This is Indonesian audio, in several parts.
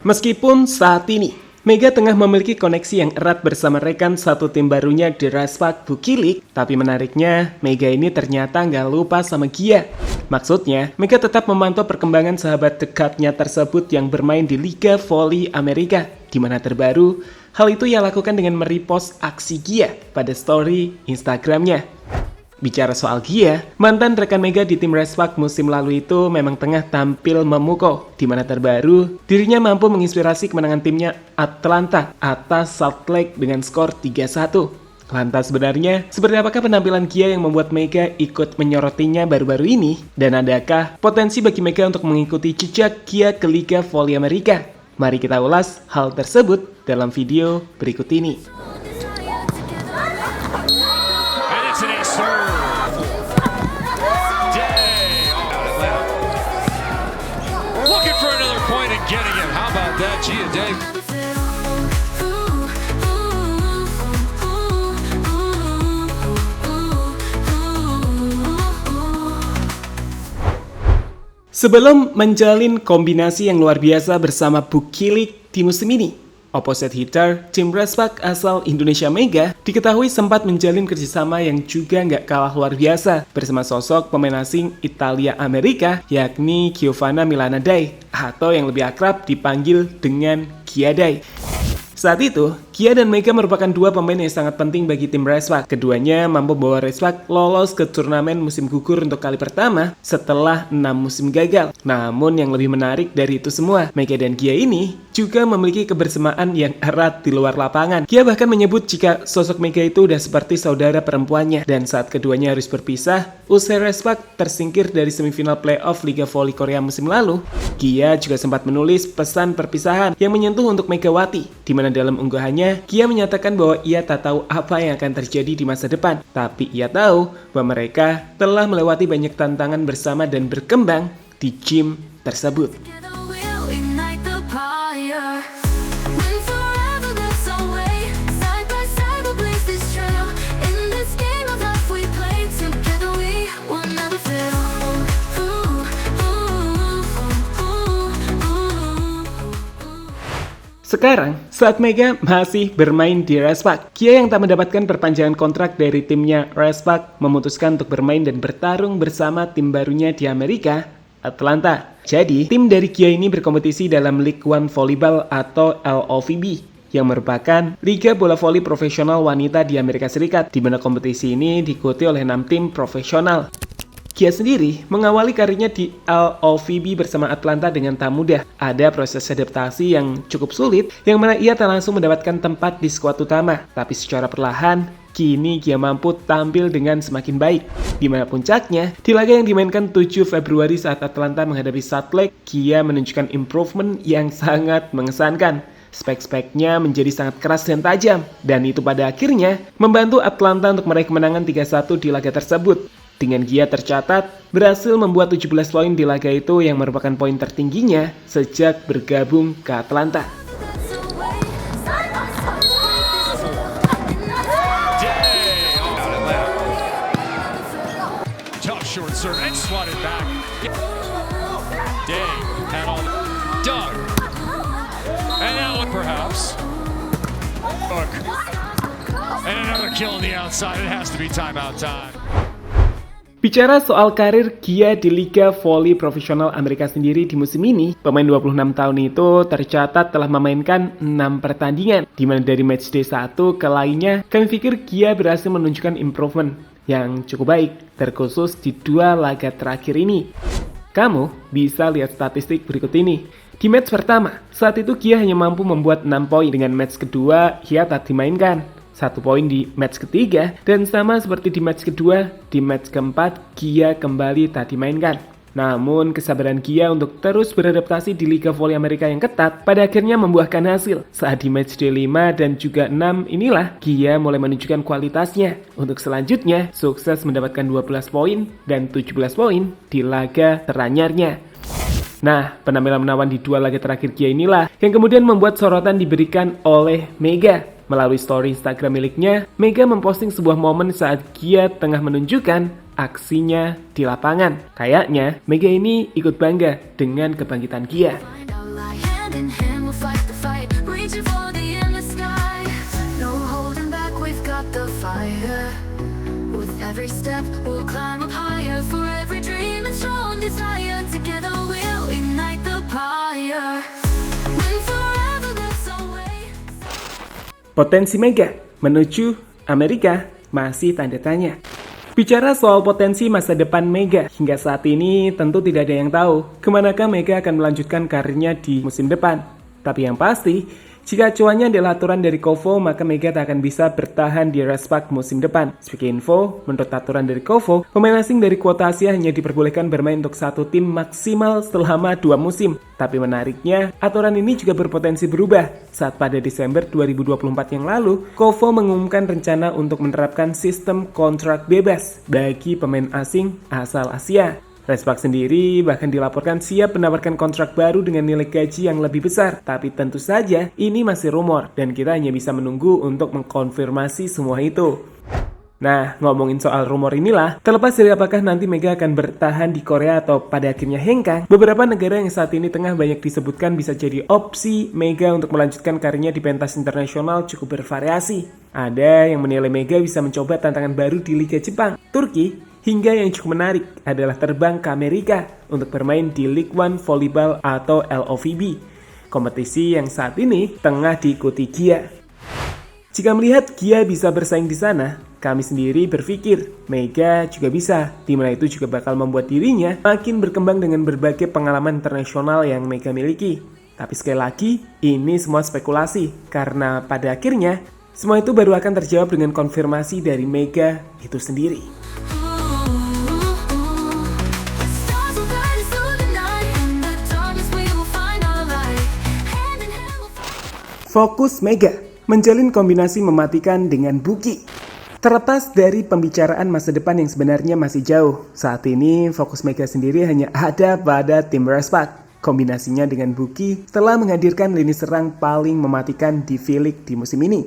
Meskipun saat ini Mega tengah memiliki koneksi yang erat bersama rekan satu tim barunya The Respac Bukilik, tapi menariknya Mega ini ternyata nggak lupa sama Gia. Maksudnya, Mega tetap memantau perkembangan sahabat dekatnya tersebut yang bermain di Liga Voli Amerika, di mana terbaru, hal itu ia lakukan dengan merepost aksi Gia pada story Instagramnya. Bicara soal Gia, mantan rekan Mega di tim Respac musim lalu itu memang tengah tampil memukau, di mana terbaru dirinya mampu menginspirasi kemenangan timnya Atlanta atas Salt Lake dengan skor 3-1. Lantas sebenarnya, seperti apakah penampilan Gia yang membuat Mega ikut menyorotinya baru-baru ini? Dan adakah potensi bagi Mega untuk mengikuti jejak Gia ke Liga Voli Amerika? Mari kita ulas hal tersebut dalam video berikut ini. Getting it. How about that, Gia Day? Sebelum menjalin kombinasi yang luar biasa bersama Bukilik di musim ini, opposite hitter tim Respac asal Indonesia Mega diketahui sempat menjalin kerjasama yang juga nggak kalah luar biasa bersama sosok pemain asing Italia Amerika yakni Giovanna Milanadei atau yang lebih akrab dipanggil dengan Giadai. Saat itu, Gia dan Mega merupakan dua pemain yang sangat penting bagi tim Respac. Keduanya mampu membawa Respac lolos ke turnamen musim gugur untuk kali pertama setelah 6 musim gagal. Namun yang lebih menarik dari itu semua, Mega dan Gia ini juga memiliki kebersamaan yang erat di luar lapangan. Gia bahkan menyebut jika sosok Mega itu udah seperti saudara perempuannya. Dan saat keduanya harus berpisah, usai Respac tersingkir dari semifinal playoff Liga Voli Korea musim lalu, Gia juga sempat menulis pesan perpisahan yang menyentuh untuk Megawati, di mana dalam unggahannya, Gia menyatakan bahwa ia tak tahu apa yang akan terjadi di masa depan, tapi ia tahu bahwa mereka telah melewati banyak tantangan bersama dan berkembang di gym tersebut. Sekarang, saat Mega masih bermain di Respac, Gia yang tak mendapatkan perpanjangan kontrak dari timnya Respac memutuskan untuk bermain dan bertarung bersama tim barunya di Amerika, Atlanta. Jadi, tim dari Gia ini berkompetisi dalam League One Volleyball atau LOVB, yang merupakan Liga Bola Voli Profesional Wanita di Amerika Serikat, di mana kompetisi ini diikuti oleh 6 tim profesional. Gia sendiri mengawali karirnya di LOVB bersama Atlanta dengan tak mudah. Ada proses adaptasi yang cukup sulit, yang mana ia tak langsung mendapatkan tempat di skuad utama. Tapi secara perlahan, kini Gia mampu tampil dengan semakin baik. Di mana puncaknya, di laga yang dimainkan 7 Februari saat Atlanta menghadapi Salt Lake, Gia menunjukkan improvement yang sangat mengesankan. Spek-speknya menjadi sangat keras dan tajam, dan itu pada akhirnya membantu Atlanta untuk meraih kemenangan 3-1 di laga tersebut. Dengan Gia tercatat berhasil membuat 17 poin di laga itu yang merupakan poin tertingginya sejak bergabung ke Atlanta. Bicara soal karir Gia di Liga Voli Profesional Amerika sendiri di musim ini, pemain 26 tahun itu tercatat telah memainkan 6 pertandingan, di mana dari matchday 1 ke lainnya, kami pikir Gia berhasil menunjukkan improvement yang cukup baik, terkhusus di 2 laga terakhir ini. Kamu bisa lihat statistik berikut ini. Di match pertama, saat itu Gia hanya mampu membuat 6 poin, dengan match kedua Gia tak dimainkan. 1 poin di match ketiga, dan sama seperti di match kedua, di match keempat, Gia kembali tak dimainkan. Namun, kesabaran Gia untuk terus beradaptasi di Liga Voli Amerika yang ketat, pada akhirnya membuahkan hasil. Saat di match D5 dan juga 6 inilah, Gia mulai menunjukkan kualitasnya. Untuk selanjutnya, sukses mendapatkan 12 poin dan 17 poin di laga teranyarnya. Nah, penampilan menawan di 2 laga terakhir Gia inilah yang kemudian membuat sorotan diberikan oleh Mega. Melalui story Instagram miliknya, Mega memposting sebuah momen saat Gia tengah menunjukkan aksinya di lapangan. Kayaknya Mega ini ikut bangga dengan kebangkitan Gia. we'll fight the fight, reaching for the endless sky. No holding back, we've got the fire. With every step, we'll climb up higher. For every dream and strong desire, together we'll ignite the fire. Win forever, that's our way. Potensi Mega menuju Amerika masih tanda tanya. Bicara soal potensi masa depan Mega, hingga saat ini tentu tidak ada yang tahu kemanakah Mega akan melanjutkan karirnya di musim depan. Tapi yang pasti, jika acuannya adalah aturan dari Kovo, maka Mega tak akan bisa bertahan di Respak musim depan. Sebagai info, menurut aturan dari Kovo, pemain asing dari kuota Asia hanya diperbolehkan bermain untuk satu tim maksimal selama 2 musim. Tapi menariknya, aturan ini juga berpotensi berubah saat pada Desember 2024 yang lalu, Kovo mengumumkan rencana untuk menerapkan sistem kontrak bebas bagi pemain asing asal Asia. Respak sendiri bahkan dilaporkan siap menawarkan kontrak baru dengan nilai gaji yang lebih besar. Tapi tentu saja ini masih rumor dan kita hanya bisa menunggu untuk mengkonfirmasi semua itu. Nah, ngomongin soal rumor inilah, terlepas dari apakah nanti Mega akan bertahan di Korea atau pada akhirnya hengkang, beberapa negara yang saat ini tengah banyak disebutkan bisa jadi opsi Mega untuk melanjutkan karirnya di pentas internasional cukup bervariasi. Ada yang menilai Mega bisa mencoba tantangan baru di Liga Jepang, Turki, hingga yang cukup menarik adalah terbang ke Amerika untuk bermain di League One Volleyball atau LOVB, kompetisi yang saat ini tengah diikuti Gia. Jika melihat Gia bisa bersaing di sana, kami sendiri berpikir Mega juga bisa, dimana itu juga bakal membuat dirinya makin berkembang dengan berbagai pengalaman internasional yang Mega miliki. Tapi sekali lagi, ini semua spekulasi, karena pada akhirnya semua itu baru akan terjawab dengan konfirmasi dari Mega itu sendiri. Fokus Mega menjalin kombinasi mematikan dengan Buki. Terlepas dari pembicaraan masa depan yang sebenarnya masih jauh, saat ini fokus Mega sendiri hanya ada pada tim Respak. Kombinasinya dengan Buki telah menghadirkan lini serang paling mematikan di V-League di musim ini.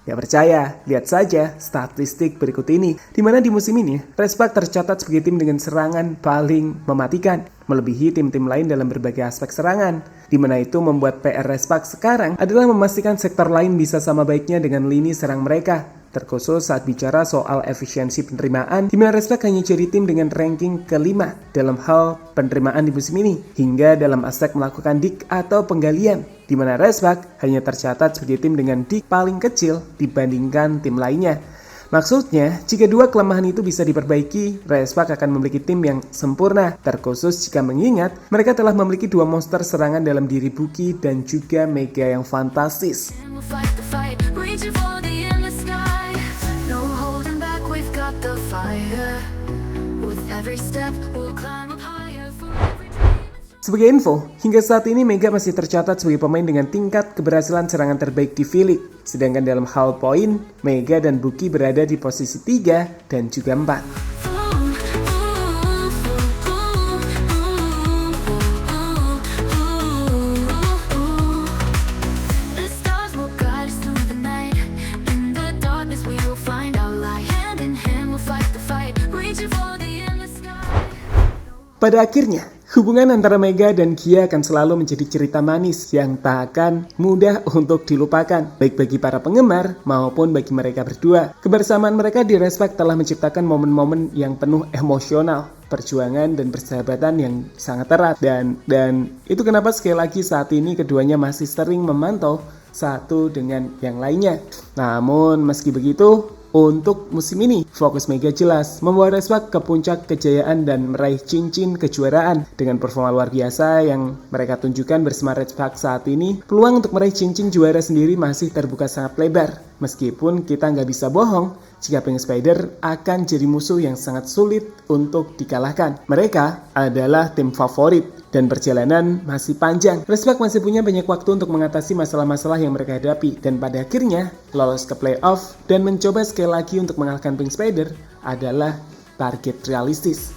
Gak percaya, lihat saja statistik berikut ini, di mana di musim ini Respak tercatat sebagai tim dengan serangan paling mematikan, melebihi tim-tim lain dalam berbagai aspek serangan, di mana itu membuat PR Respak sekarang adalah memastikan sektor lain bisa sama baiknya dengan lini serang mereka, terkhusus saat bicara soal efisiensi penerimaan, di mana Respak hanya jadi tim dengan ranking kelima dalam hal penerimaan di musim ini, hingga dalam aspek melakukan dik atau penggalian, di mana Respak hanya tercatat sebagai tim dengan dik paling kecil dibandingkan tim lainnya. Maksudnya, jika dua kelemahan itu bisa diperbaiki, Respak akan memiliki tim yang sempurna, terkhusus jika mengingat mereka telah memiliki dua monster serangan dalam diri Buki dan juga Mega yang fantastis. Sebagai info, hingga saat ini Mega masih tercatat sebagai pemain dengan tingkat keberhasilan serangan terbaik di V-League. Sedangkan dalam hal poin, Mega dan Buki berada di posisi 3 dan juga 4. Pada akhirnya, hubungan antara Mega dan Gia akan selalu menjadi cerita manis yang tak akan mudah untuk dilupakan, baik bagi para penggemar maupun bagi mereka berdua. Kebersamaan mereka di Respak telah menciptakan momen-momen yang penuh emosional, perjuangan dan persahabatan yang sangat erat. Dan itu kenapa sekali lagi saat ini keduanya masih sering memantau satu dengan yang lainnya. Namun meski begitu, untuk musim ini, fokus Mega jelas membawa Respak ke puncak kejayaan dan meraih cincin kejuaraan. Dengan performa luar biasa yang mereka tunjukkan bersama Respak saat ini, peluang untuk meraih cincin juara sendiri masih terbuka sangat lebar. Meskipun kita nggak bisa bohong, jika Pink Spider akan jadi musuh yang sangat sulit untuk dikalahkan. Mereka adalah tim favorit dan perjalanan masih panjang. Respak masih punya banyak waktu untuk mengatasi masalah-masalah yang mereka hadapi dan pada akhirnya lolos ke playoff dan mencoba sekali lagi untuk mengalahkan Pink Spider adalah target realistis.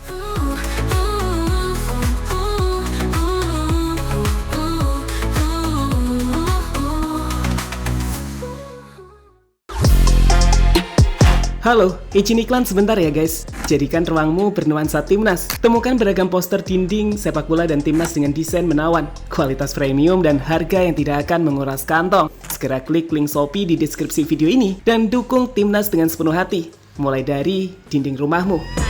Halo, izin iklan sebentar ya guys. Jadikan ruangmu bernuansa timnas. Temukan beragam poster dinding, sepak bola dan timnas dengan desain menawan, kualitas premium dan harga yang tidak akan menguras kantong. Segera klik link Shopee di deskripsi video ini dan dukung timnas dengan sepenuh hati. Mulai dari dinding rumahmu.